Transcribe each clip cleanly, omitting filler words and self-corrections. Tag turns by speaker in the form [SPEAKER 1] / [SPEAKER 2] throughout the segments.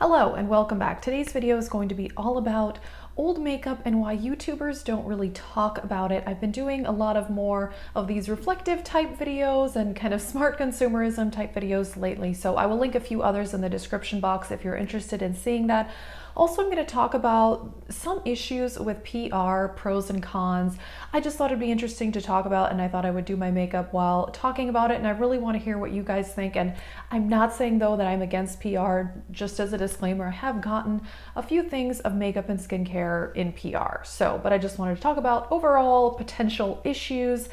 [SPEAKER 1] Hello and welcome back. Today's video is going to be all about old makeup and why YouTubers don't really talk about it. I've been doing a lot of more of these reflective type videos and kind of smart consumerism type videos lately, so I will link a few others in the description box if you're interested in seeing that. Also, I'm going to talk about some issues with PR, pros and cons. I just thought it'd be interesting to talk about, and I thought I would do my makeup while talking about it, and I really want to hear what you guys think. And I'm not saying though that I'm against PR. Just as a disclaimer, I have gotten a few things of makeup and skincare in PR. But I just wanted to talk about overall potential issues.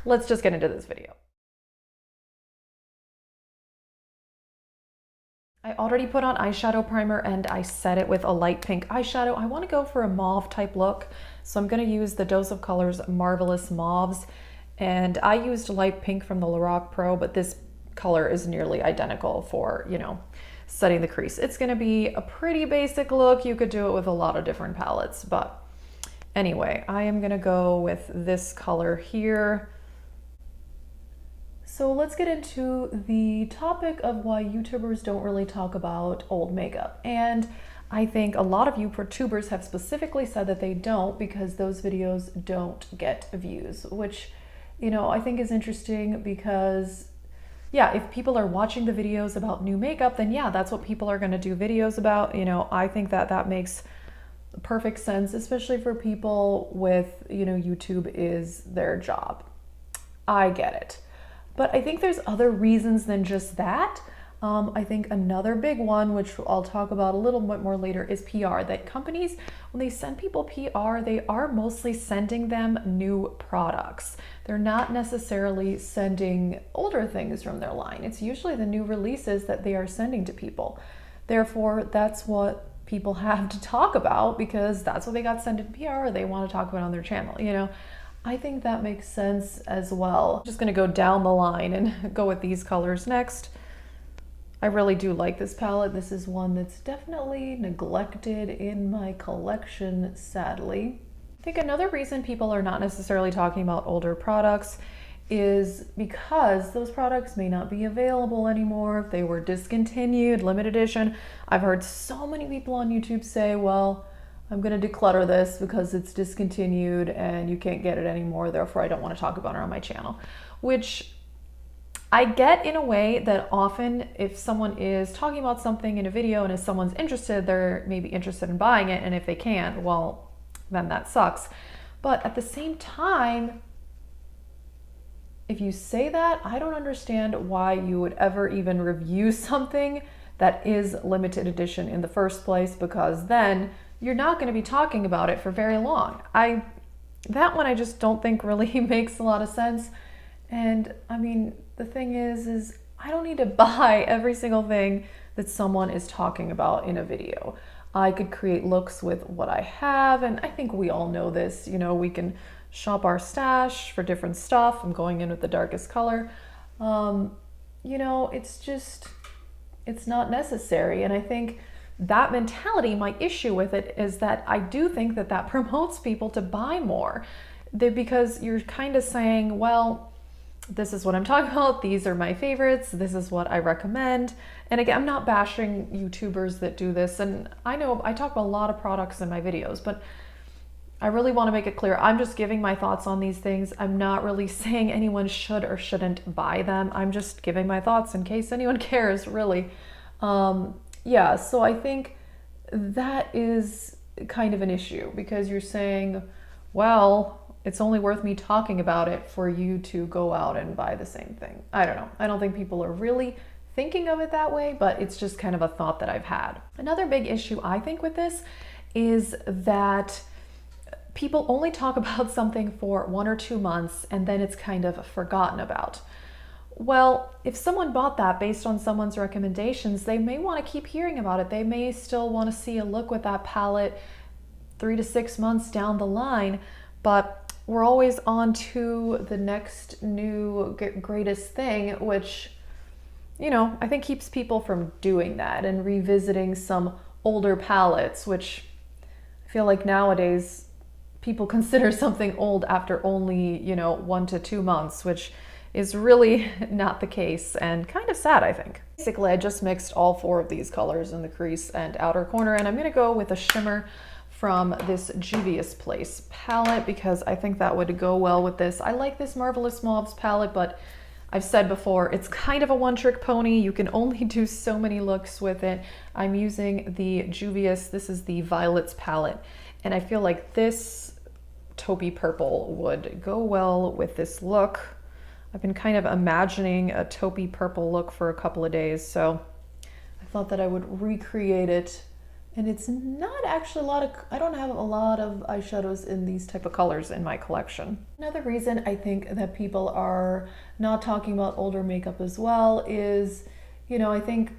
[SPEAKER 1] Let's just get into this video. I already put on eyeshadow primer and I set it with a light pink eyeshadow. I want to go for a mauve type look, so I'm going to use the Dose of Colors Marvelous Mauves, and I used light pink from the Lorac Pro, but this color is nearly identical for, setting the crease. It's going to be a pretty basic look. You could do it with a lot of different palettes, but anyway, I am going to go with this color here. So let's get into the topic of why YouTubers don't really talk about old makeup. And I think a lot of YouTubers have specifically said that they don't because those videos don't get views, which, I think is interesting because, yeah, if people are watching the videos about new makeup, then yeah, that's what people are going to do videos about. I think that that makes perfect sense, especially for people with, YouTube is their job. I get it. But I think there's other reasons than just that. I think another big one, which I'll talk about a little bit more later, is PR. That companies, when they send people PR, they are mostly sending them new products. They're not necessarily sending older things from their line. It's usually the new releases that they are sending to people. Therefore, that's what people have to talk about because that's what they got sent in PR, or they want to talk about on their channel, I think that makes sense as well. I'm just gonna go down the line and go with these colors next. I really do like this palette. This is one that's definitely neglected in my collection, sadly. I think another reason people are not necessarily talking about older products is because those products may not be available anymore. If they were discontinued, limited edition. I've heard so many people on YouTube say, well, I'm going to declutter this because it's discontinued and you can't get it anymore, therefore I don't want to talk about it on my channel. Which I get in a way that often if someone is talking about something in a video and if someone's interested, they're maybe interested in buying it, and if they can't, well, then that sucks. But at the same time, if you say that, I don't understand why you would ever even review something that is limited edition in the first place, because then you're not going to be talking about it for very long. That one I just don't think really makes a lot of sense. And I mean, the thing is I don't need to buy every single thing that someone is talking about in a video. I could create looks with what I have, and I think we all know this. We can shop our stash for different stuff. I'm going in with the darkest color. It's not necessary. And I think that mentality, my issue with it is that I do think that that promotes people to buy more, because you're kind of saying, well, this is what I'm talking about. These are my favorites. This is what I recommend. And again, I'm not bashing YouTubers that do this. And I know I talk about a lot of products in my videos, but I really want to make it clear. I'm just giving my thoughts on these things. I'm not really saying anyone should or shouldn't buy them. I'm just giving my thoughts in case anyone cares, really. Yeah, so I think that is kind of an issue because you're saying, well, it's only worth me talking about it for you to go out and buy the same thing. I don't know. I don't think people are really thinking of it that way, but it's just kind of a thought that I've had. Another big issue I think with this is that people only talk about something for 1 or 2 months and then it's kind of forgotten about. Well, if someone bought that based on someone's recommendations, they may want to keep hearing about it. They may still want to see a look with that palette 3 to 6 months down the line, but we're always on to the next new greatest thing, which, I think keeps people from doing that and revisiting some older palettes, which I feel like nowadays people consider something old after only, 1 to 2 months, which is really not the case, and kind of sad, I think. Basically, I just mixed all 4 of these colors in the crease and outer corner, and I'm gonna go with a shimmer from this Juvia's Place palette because I think that would go well with this. I like this Marvelous Mauves palette, but I've said before, it's kind of a one-trick pony. You can only do so many looks with it. I'm using the Juvia's, this is the Violets palette, and I feel like this taupey purple would go well with this look. I've been kind of imagining a taupey purple look for a couple of days, so I thought that I would recreate it. And it's not actually I don't have a lot of eyeshadows in these type of colors in my collection. Another reason I think that people are not talking about older makeup as well is, you know, I think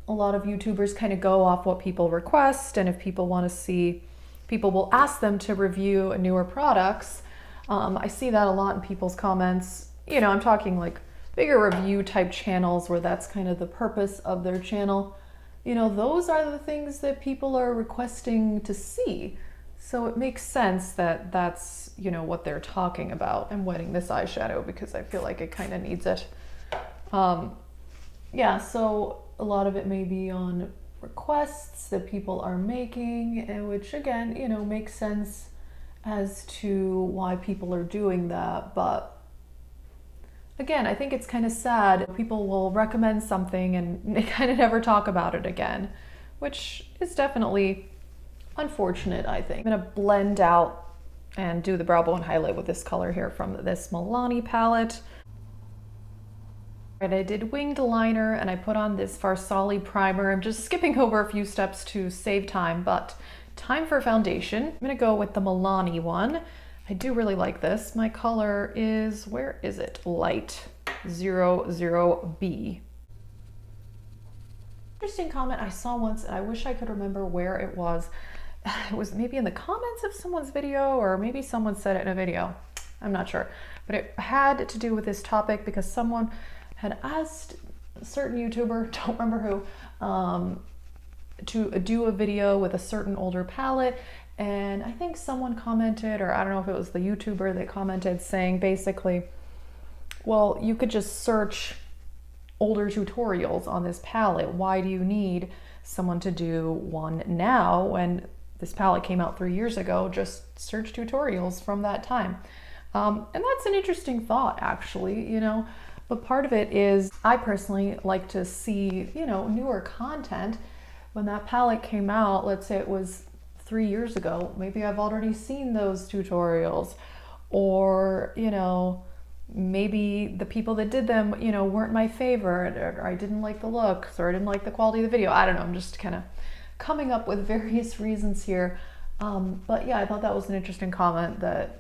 [SPEAKER 1] a lot of YouTubers kind of go off what people request, and if people want to see, people will ask them to review newer products. I see that a lot in people's comments. You know, I'm talking like bigger review type channels where that's kind of the purpose of their channel. You know, those are the things that people are requesting to see. So it makes sense that that's, you know, what they're talking about. I'm wetting this eyeshadow because I feel like it kind of needs it. Yeah, so a lot of it may be on requests that people are making, and which again, you know, makes sense as to why people are doing that. But again, I think it's kind of sad. People will recommend something and they kind of never talk about it again, which is definitely unfortunate, I think. I'm gonna blend out and do the brow bone highlight with this color here from this Milani palette. And I did winged liner and I put on this Farsali primer. I'm just skipping over a few steps to save time, but time for foundation. I'm gonna go with the Milani one. I do really like this. My color is, where is it? Light 00B. Interesting comment I saw once, and I wish I could remember where it was. It was maybe in the comments of someone's video, or maybe someone said it in a video. I'm not sure. But it had to do with this topic because someone had asked a certain YouTuber, don't remember who, to do a video with a certain older palette. And I think someone commented, or I don't know if it was the YouTuber that commented, saying basically, well, you could just search older tutorials on this palette. Why do you need someone to do one now when this palette came out 3 years ago? Just search tutorials from that time. And that's an interesting thought, actually, you know, but part of it is I personally like to see, you know, newer content. When that palette came out, let's say it was 3 years ago, maybe I've already seen those tutorials, or, you know, maybe the people that did them, you know, weren't my favorite, or I didn't like the looks, or I didn't like the quality of the video. I don't know, I'm just kind of coming up with various reasons here. But yeah, I thought that was an interesting comment that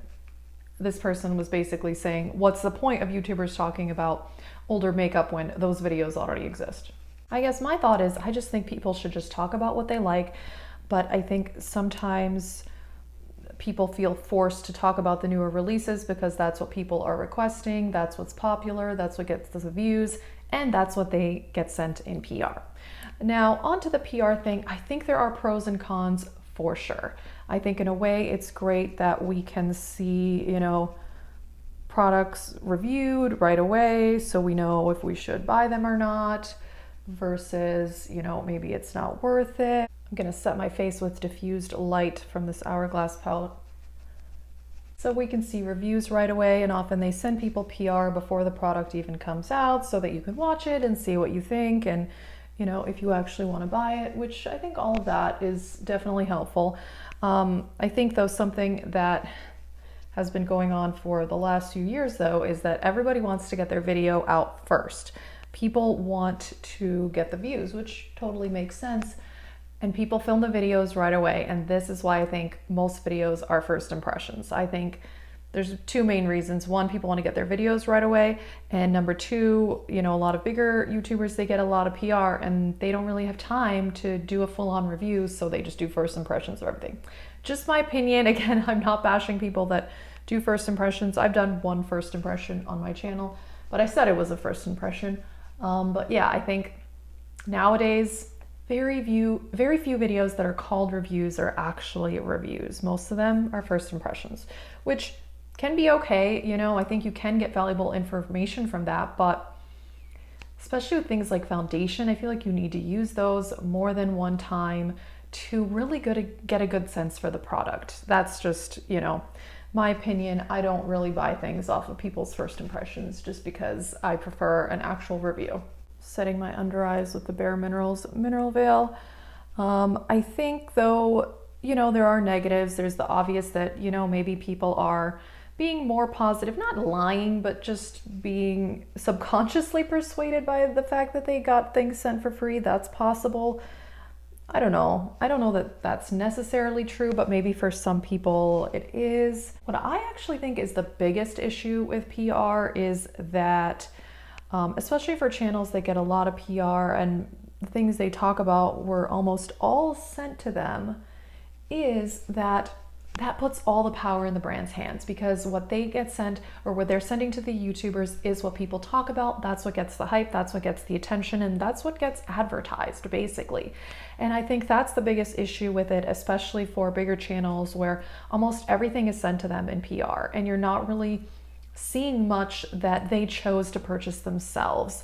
[SPEAKER 1] this person was basically saying, what's the point of YouTubers talking about older makeup when those videos already exist? I guess my thought is, I just think people should just talk about what they like. But I think sometimes people feel forced to talk about the newer releases because that's what people are requesting, that's what's popular, that's what gets the views, and that's what they get sent in PR. Now, onto the PR thing, I think there are pros and cons for sure. I think in a way it's great that we can see, you know, products reviewed right away so we know if we should buy them or not, versus, you know, maybe it's not worth it. I'm gonna set my face with diffused light from this Hourglass palette. So we can see reviews right away, and often they send people PR before the product even comes out so that you can watch it and see what you think, and, you know, if you actually wanna buy it, which I think all of that is definitely helpful. I think though something that has been going on for the last few years though is that everybody wants to get their video out first. People want to get the views, which totally makes sense. And people film the videos right away. And this is why I think most videos are first impressions. I think there's 2 main reasons. One, people want to get their videos right away. And number 2, you know, a lot of bigger YouTubers, they get a lot of PR and they don't really have time to do a full-on review. So they just do first impressions of everything. Just my opinion. Again, I'm not bashing people that do first impressions. I've done 1 first impression on my channel, but I said it was a first impression. But yeah, I think nowadays, very few videos that are called reviews are actually reviews. Most of them are first impressions, which can be okay. You know, I think you can get valuable information from that, but especially with things like foundation, I feel like you need to use those more than one time to really get a good sense for the product. That's just, you know, my opinion. I don't really buy things off of people's first impressions just because I prefer an actual review. Setting my under eyes with the Bare Minerals Mineral Veil. I think though, you know, there are negatives. There's the obvious that, you know, maybe people are being more positive, not lying, but just being subconsciously persuaded by the fact that they got things sent for free. That's possible. I don't know. I don't know that that's necessarily true, but maybe for some people it is. What I actually think is the biggest issue with PR is that, especially for channels that get a lot of PR and the things they talk about were almost all sent to them, is that puts all the power in the brand's hands, because what they get sent or what they're sending to the YouTubers is what people talk about. That's what gets the hype, that's what gets the attention, and that's what gets advertised basically. And I think that's the biggest issue with it, especially for bigger channels where almost everything is sent to them in PR and you're not really seeing much that they chose to purchase themselves.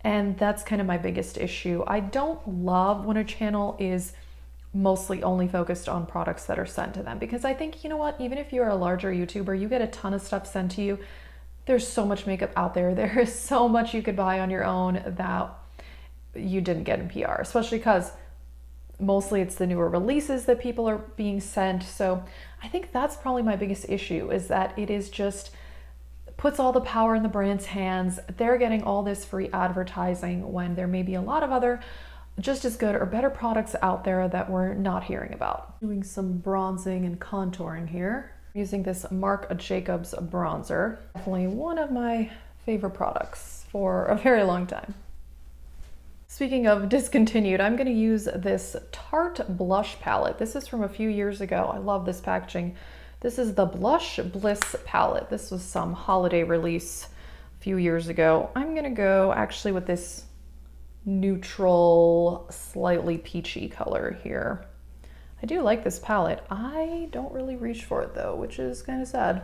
[SPEAKER 1] And that's kind of my biggest issue. I don't love when a channel is mostly only focused on products that are sent to them, because I think, you know what, even if you're a larger YouTuber, you get a ton of stuff sent to you. There's so much makeup out there. There is so much you could buy on your own that you didn't get in PR, especially because mostly it's the newer releases that people are being sent. So I think that's probably my biggest issue, is that it is just puts all the power in the brand's hands. They're getting all this free advertising when there may be a lot of other just as good or better products out there that we're not hearing about. Doing some bronzing and contouring here. Using this Marc Jacobs bronzer. Definitely one of my favorite products for a very long time. Speaking of discontinued, I'm gonna use this Tarte blush palette. This is from a few years ago. I love this packaging. This is the Blush Bliss palette. This was some holiday release a few years ago. I'm gonna go actually with this neutral, slightly peachy color here. I do like this palette. I don't really reach for it though, which is kind of sad.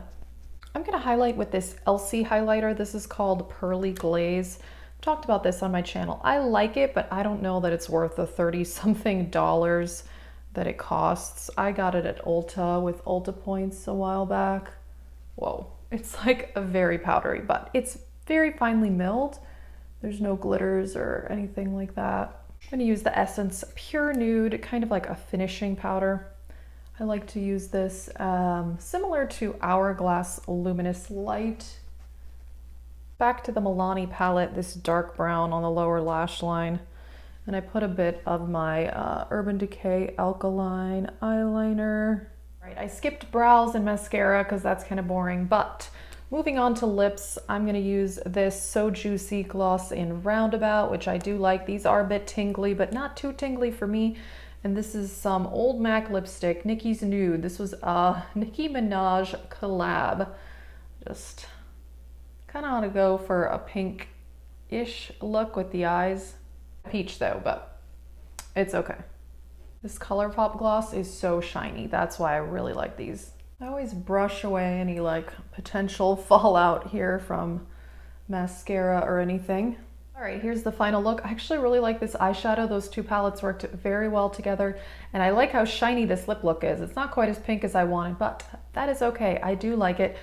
[SPEAKER 1] I'm gonna highlight with this Elcie highlighter. This is called Pearly Glaze. I've talked about this on my channel. I like it, but I don't know that it's worth the $30-something that it costs. I got it at Ulta with Ulta points a while back. Whoa, it's like a very powdery, but it's very finely milled. There's no glitters or anything like that. I'm gonna use the Essence Pure Nude, kind of like a finishing powder. I like to use this similar to Hourglass Luminous Light. Back to the Milani palette, this dark brown on the lower lash line. And I put a bit of my Urban Decay Alkaline eyeliner. Right, I skipped brows and mascara because that's kind of boring, but moving on to lips, I'm gonna use this So Juicy gloss in Roundabout, which I do like. These are a bit tingly, but not too tingly for me. And this is some Old Mac lipstick, Nicki's Nude. This was a Nicki Minaj collab. Just kind of want to go for a pink-ish look with the eyes. Peach though, but it's okay. This Colourpop gloss is so shiny. That's why I really like these. I always brush away any like potential fallout here from mascara or anything. All right, here's the final look. I actually really like this eyeshadow. Those two palettes worked very well together, and I like how shiny this lip look is. It's not quite as pink as I wanted, but that is okay. I do like it.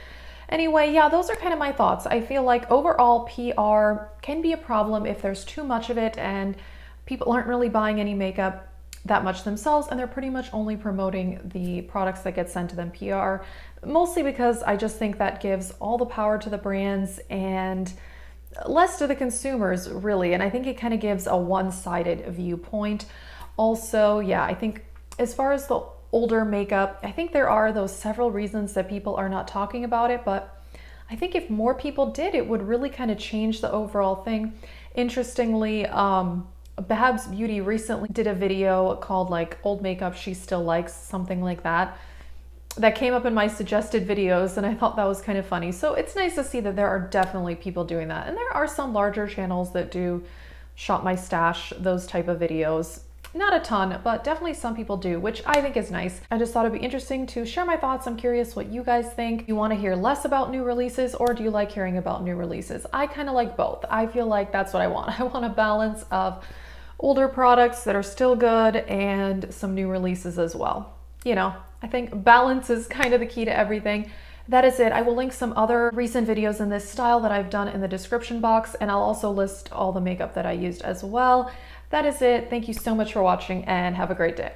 [SPEAKER 1] Anyway, yeah, those are kind of my thoughts. I feel like overall PR can be a problem if there's too much of it and people aren't really buying any makeup that much themselves, and they're pretty much only promoting the products that get sent to them PR, mostly because I just think that gives all the power to the brands and less to the consumers, really. And I think it kind of gives a one-sided viewpoint. Also, yeah, I think as far as the older makeup, I think there are those several reasons that people are not talking about it, but I think if more people did, it would really kind of change the overall thing. Interestingly, Babs Beauty recently did a video called like Old Makeup She Still Likes, something like that. That came up in my suggested videos, and I thought that was kind of funny. So it's nice to see that there are definitely people doing that. And there are some larger channels that do Shop My Stash, those type of videos. Not a ton, but definitely some people do, which I think is nice. I just thought it'd be interesting to share my thoughts. I'm curious what you guys think. Do you want to hear less about new releases, or do you like hearing about new releases? I kind of like both. I feel like that's what I want. I want a balance of older products that are still good and some new releases as well. You know, I think balance is kind of the key to everything. That is it. I will link some other recent videos in this style that I've done in the description box, and I'll also list all the makeup that I used as well. That is it. Thank you so much for watching, and have a great day.